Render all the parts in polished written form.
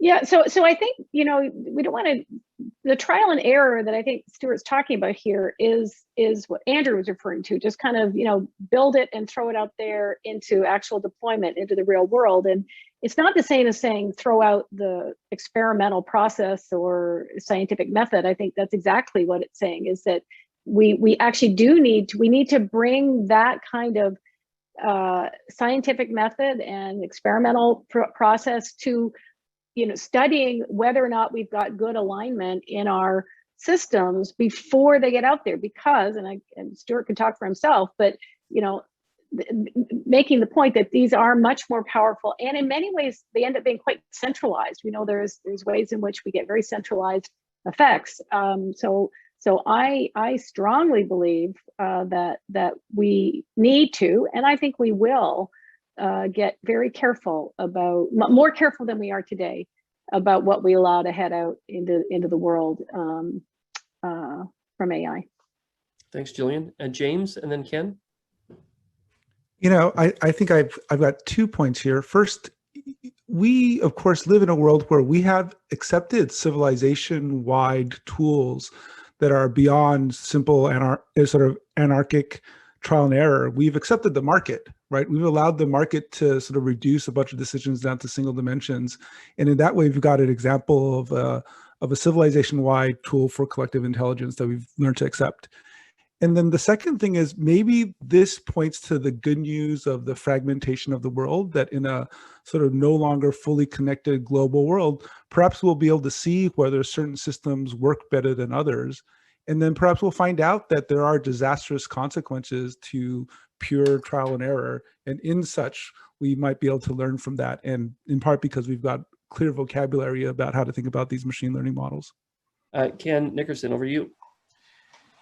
Yeah, so I think, we don't want to, the trial and error that I think Stuart's talking about here is what Andrew was referring to, just kind of, build it and throw it out there into actual deployment into the real world. And it's not the same as saying throw out the experimental process or scientific method. I think that's exactly what it's saying, is that we actually need to bring that kind of scientific method and experimental process to studying whether or not we've got good alignment in our systems before they get out there. Because, and Stuart can talk for himself, but making the point that these are much more powerful, and in many ways they end up being quite centralized. There's ways in which we get very centralized effects. So I strongly believe that we need to, and I think we will, get very careful about, more careful than we are today, about what we allow to head out into the world from AI. Thanks, Jillian. James, and then Ken. I think I've got 2 points here. First, we of course live in a world where we have accepted civilization-wide tools that are beyond simple sort of anarchic trial and error. We've accepted the market, right? We've allowed the market to sort of reduce a bunch of decisions down to single dimensions. And in that way, we've got an example of a civilization-wide tool for collective intelligence that we've learned to accept. And then the second thing is, maybe this points to the good news of the fragmentation of the world, that in a sort of no longer fully connected global world, perhaps we'll be able to see whether certain systems work better than others. And then perhaps we'll find out that there are disastrous consequences to pure trial and error. And in such, we might be able to learn from that. And in part because we've got clear vocabulary about how to think about these machine learning models. Ken Nickerson, over to you.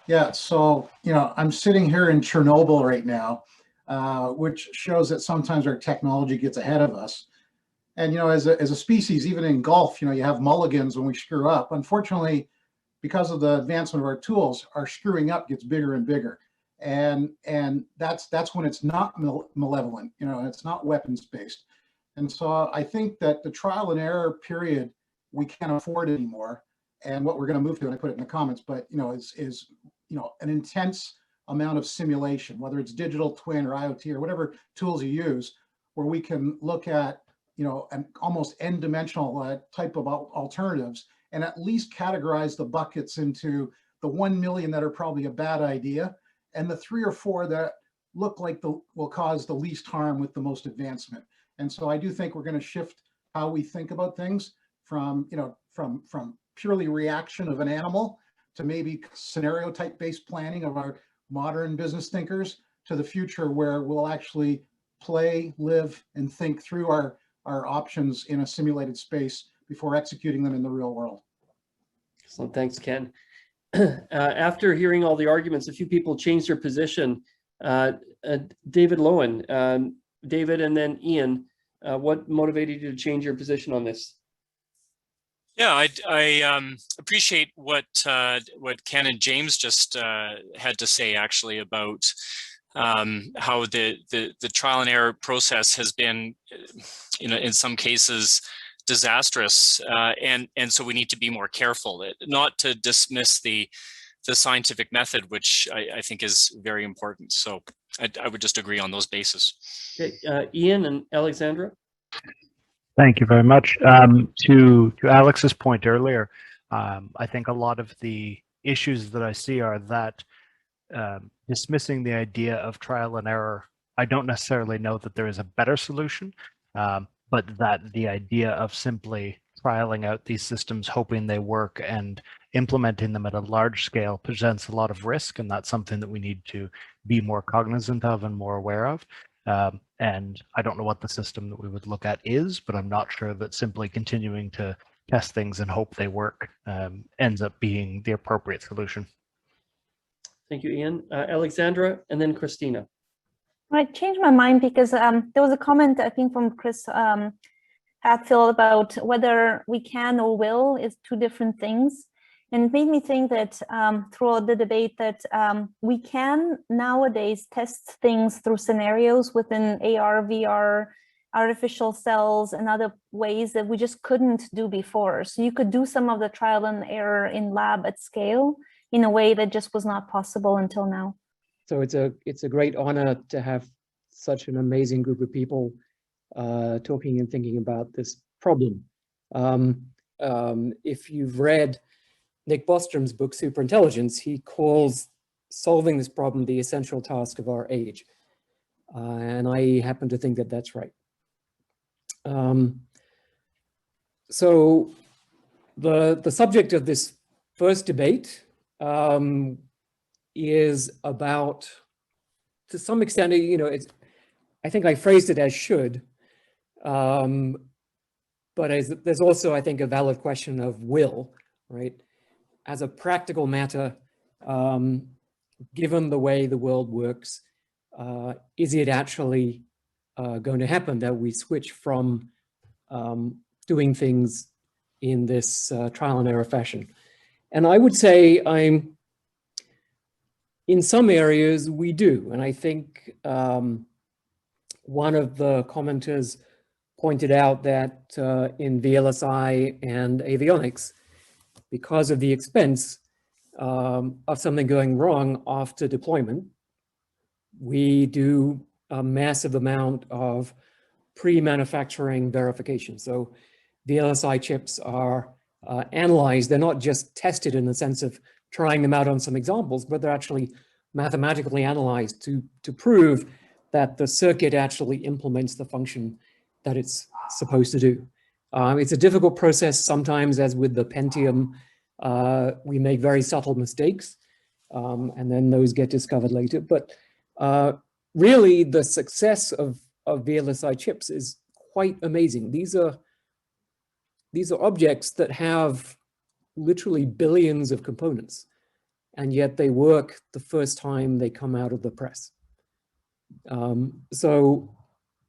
Yeah, so, I'm sitting here in Chernobyl right now, which shows that sometimes our technology gets ahead of us. And, as a species, even in golf, you have mulligans when we screw up. Unfortunately, because of the advancement of our tools, our screwing up gets bigger and bigger. And that's when it's not malevolent, it's not weapons based. And so I think that the trial and error period, we can't afford anymore. And what we're going to move to, and I put it in the comments, but is an intense amount of simulation, whether it's digital twin or IoT or whatever tools you use, where we can look at an almost n-dimensional type of alternatives, and at least categorize the buckets into the 1 million that are probably a bad idea, and the 3 or 4 that look like will cause the least harm with the most advancement. And so I do think we're going to shift how we think about things from purely reaction of an animal to maybe scenario type based planning of our modern business thinkers, to the future where we'll actually play, live, and think through our options in a simulated space before executing them in the real world. Excellent, thanks, Ken. After hearing all the arguments, a few people changed their position. David Lowen, David, and then Ian, what motivated you to change your position on this? Yeah, I appreciate what Ken and James just had to say, actually, about how the trial and error process has been, in some cases, disastrous, and so we need to be more careful, not to dismiss the scientific method, which I think is very important. So I would just agree on those bases. Okay, Ian and Alexandra. Thank you very much. To Alex's point earlier, I think a lot of the issues that I see are that dismissing the idea of trial and error, I don't necessarily know that there is a better solution, but that the idea of simply trialing out these systems, hoping they work, and implementing them at a large scale presents a lot of risk, and that's something that we need to be more cognizant of and more aware of. And I don't know what the system that we would look at is, but I'm not sure that simply continuing to test things and hope they work ends up being the appropriate solution. Thank you, Ian. Alexandra, and then Christina. I changed my mind because there was a comment, I think, from Chris Hadfield about whether we can or will is 2 different things. And it made me think that throughout the debate that we can nowadays test things through scenarios within AR, VR, artificial cells and other ways that we just couldn't do before. So you could do some of the trial and error in lab at scale in a way that just was not possible until now. So it's a great honor to have such an amazing group of people talking and thinking about this problem. If you've read Nick Bostrom's book, Superintelligence, he calls solving this problem the essential task of our age. And I happen to think that that's right. So the subject of this first debate is about, to some extent, you know, I think I phrased it as should, but there's also, I think, a valid question of will, right? As a practical matter, given the way the world works, is it actually going to happen that we switch from doing things in this trial and error fashion? And I would say in some areas we do. And I think one of the commenters pointed out that in VLSI and avionics, because of the expense of something going wrong after deployment, we do a massive amount of pre-manufacturing verification. So VLSI chips are analyzed. They're not just tested in the sense of trying them out on some examples, but they're actually mathematically analyzed to prove that the circuit actually implements the function that it's supposed to do. It's a difficult process sometimes, as with the Pentium. We make very subtle mistakes, and then those get discovered later. But really, the success of VLSI chips is quite amazing. These are objects that have literally billions of components, and yet they work the first time they come out of the press. So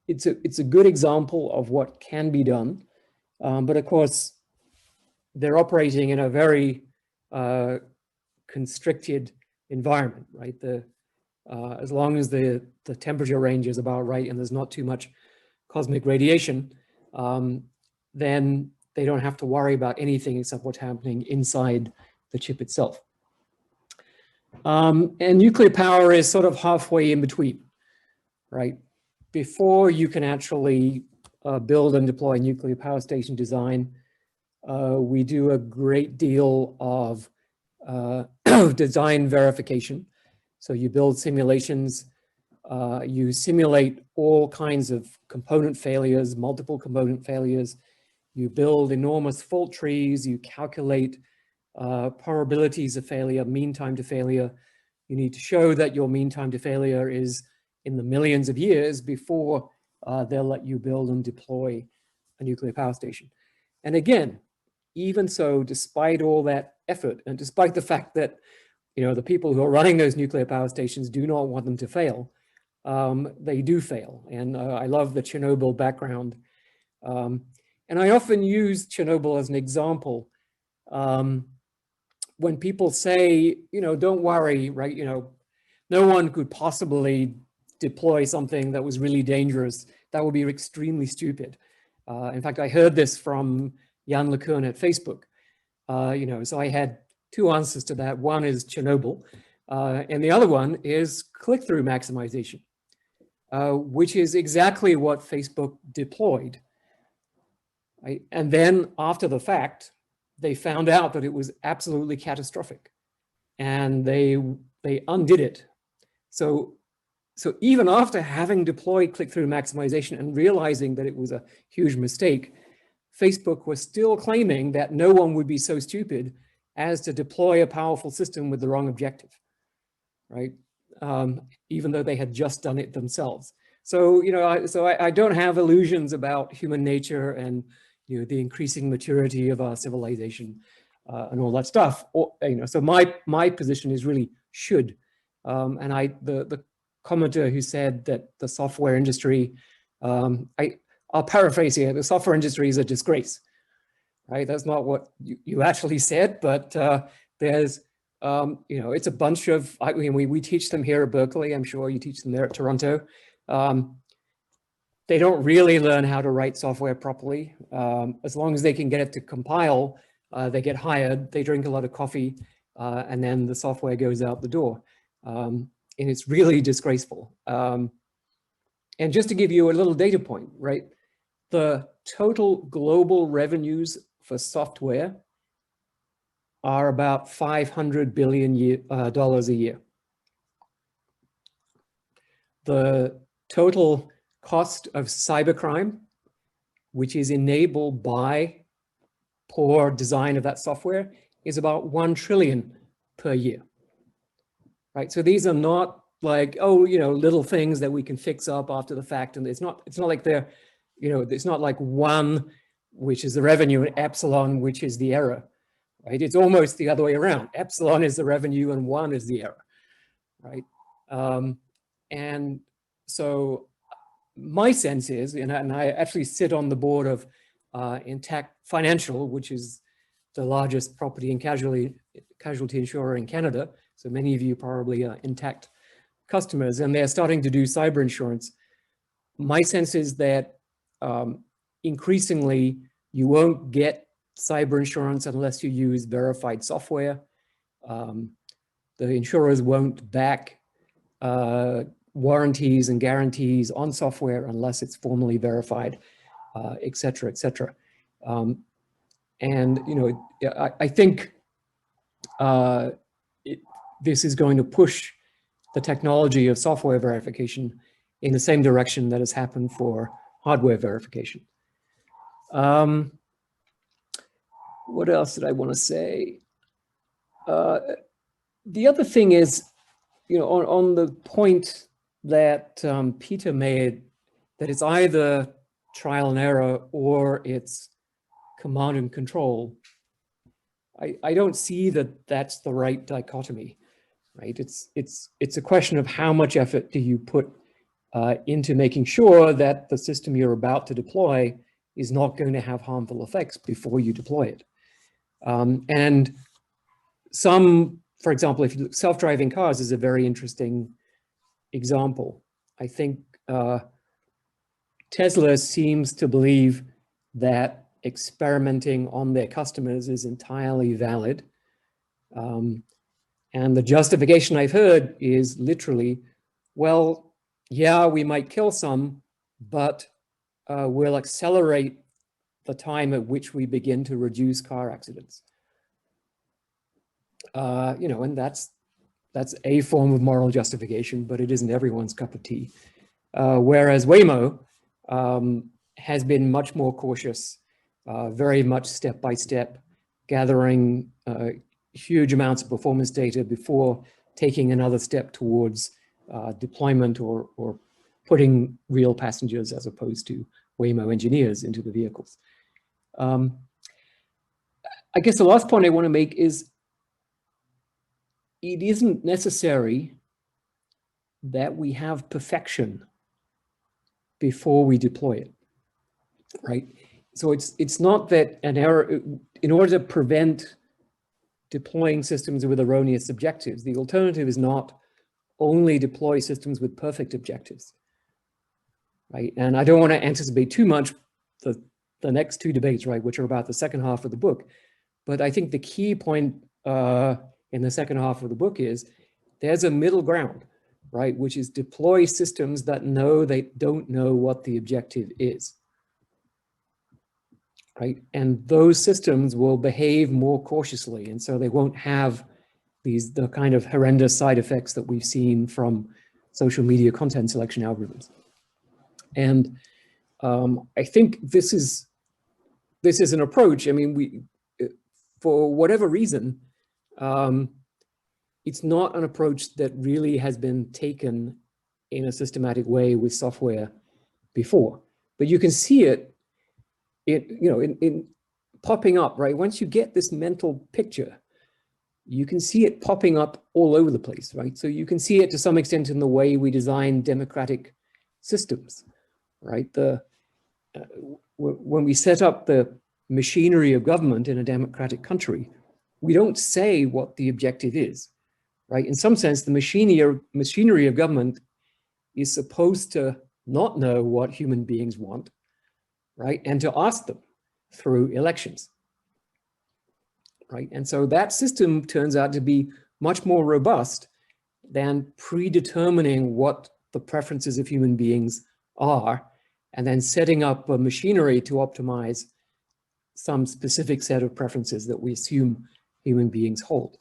it's a good example of what can be done, but of course they're operating in a very constricted environment, right? As long as the temperature range is about right and there's not too much cosmic radiation, then they don't have to worry about anything except what's happening inside the chip itself. And nuclear power is sort of halfway in between, right? Before you can actually build and deploy nuclear power station design, we do a great deal of design verification. So you build simulations, you simulate all kinds of component failures, multiple component failures. You build enormous fault trees, you calculate probabilities of failure, mean time to failure. You need to show that your mean time to failure is in the millions of years before they'll let you build and deploy a nuclear power station. And again, even so, despite all that effort, and despite the fact that, you know, the people who are running those nuclear power stations do not want them to fail, they do fail. And I love the Chernobyl background. And I often use Chernobyl as an example. When people say, you know, don't worry, right? You know, no one could possibly deploy something that was really dangerous. That would be extremely stupid. In fact, I heard this from Jan LeCun at Facebook. You know, so I had two answers to that. One is Chernobyl, and the other one is click-through maximization, which is exactly what Facebook deployed. Right? And then after the fact, they found out that it was absolutely catastrophic, and they undid it. So even after having deployed click-through maximization and realizing that it was a huge mistake, Facebook was still claiming that no one would be so stupid as to deploy a powerful system with the wrong objective, right? Even though they had just done it themselves. So, you know, I don't have illusions about human nature and, you know, the increasing maturity of our civilization and all that stuff. Or, you know, so my position is really should. And the commenter who said that the software industry, I'll paraphrase here, the software industry is a disgrace, right? That's not what you actually said, but there's, you know, it's a bunch of, we teach them here at Berkeley. I'm sure you teach them there at Toronto. they don't really learn how to write software properly. As long as they can get it to compile, they get hired, they drink a lot of coffee, and then the software goes out the door. And it's really disgraceful. And just to give you a little data point, right? The total global revenues for software are about $500 billion dollars a year. The total cost of cybercrime, which is enabled by poor design of that software, is about 1 trillion per year, right? So these are not like, oh, you know, little things that we can fix up after the fact. And it's not like they're, you know, it's not like 1, which is the revenue, and epsilon, which is the error, right? It's almost the other way around. Epsilon is the revenue and 1 is the error, right? And so my sense is, and I actually sit on the board of Intact Financial, which is the largest property and casualty insurer in Canada. So many of you probably are Intact customers, and they're starting to do cyber insurance. My sense is that increasingly you won't get cyber insurance unless you use verified software. The insurers won't back warranties and guarantees on software unless it's formally verified, et cetera, et cetera. And, you know, I think this is going to push the technology of software verification in the same direction that has happened for hardware verification. What else did I want to say? The other thing is, you know, on the point that Peter made, that it's either trial and error or it's command and control. I don't see that that's the right dichotomy, right? It's a question of how much effort do you put into making sure that the system you're about to deploy is not going to have harmful effects before you deploy it. And some, for example, if you look, self-driving cars is a very interesting example. I think Tesla seems to believe that experimenting on their customers is entirely valid. And the justification I've heard is literally, well, yeah, we might kill some, but we'll accelerate the time at which we begin to reduce car accidents. You know, and that's a form of moral justification, but it isn't everyone's cup of tea. Whereas Waymo has been much more cautious, very much step by step, gathering huge amounts of performance data before taking another step towards deployment or putting real passengers as opposed to Waymo engineers into the vehicles. I guess the last point I want to make is it isn't necessary that we have perfection before we deploy it, right? So it's not that an error, in order to prevent deploying systems with erroneous objectives, the alternative is not only deploy systems with perfect objectives, right? And I don't want to anticipate too much the next 2 debates, right, which are about the second half of the book. But I think the key point in the second half of the book is there's a middle ground, right, which is deploy systems that know they don't know what the objective is, right? And those systems will behave more cautiously, and so they won't have the kind of horrendous side effects that we've seen from social media content selection algorithms. And I think this is an approach. I mean, for whatever reason, it's not an approach that really has been taken in a systematic way with software before. But you can see it in popping up, right? Once you get this mental picture, you can see it popping up all over the place, right? So you can see it to some extent in the way we design democratic systems, right? When we set up the machinery of government in a democratic country, we don't say what the objective is, right? In some sense, the machinery of government is supposed to not know what human beings want, right? And to ask them through elections, right? And so that system turns out to be much more robust than predetermining what the preferences of human beings are, and then setting up a machinery to optimize some specific set of preferences that we assume human beings hold,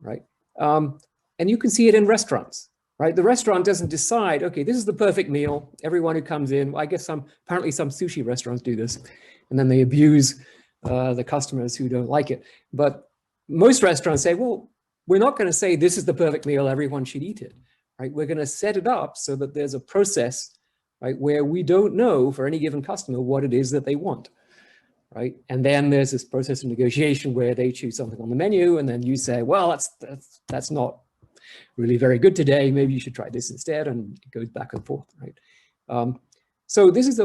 right? And you can see it in restaurants, right? The restaurant doesn't decide, okay, this is the perfect meal. Everyone who comes in, I guess apparently some sushi restaurants do this, and then they abuse the customers who don't like it. But most restaurants say, well, we're not going to say this is the perfect meal, everyone should eat it, right? We're going to set it up so that there's a process, right, where we don't know for any given customer what it is that they want, right? And then there's this process of negotiation where they choose something on the menu, and then you say, well, that's not really very good today. Maybe you should try this instead, and it goes back and forth, right? So this is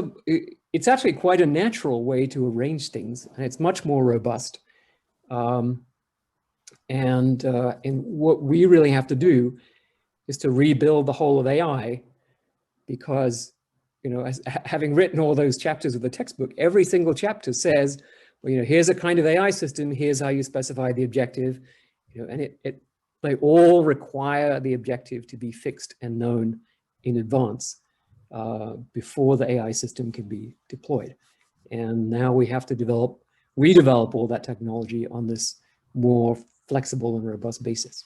it's actually quite a natural way to arrange things, and it's much more robust. And what we really have to do is to rebuild the whole of AI, because, you know, having written all those chapters of the textbook, every single chapter says, well, you know, here's a kind of AI system, here's how you specify the objective, you know, and they all require the objective to be fixed and known in advance before the AI system can be deployed. And now we have to redevelop all that technology on this more flexible and robust basis.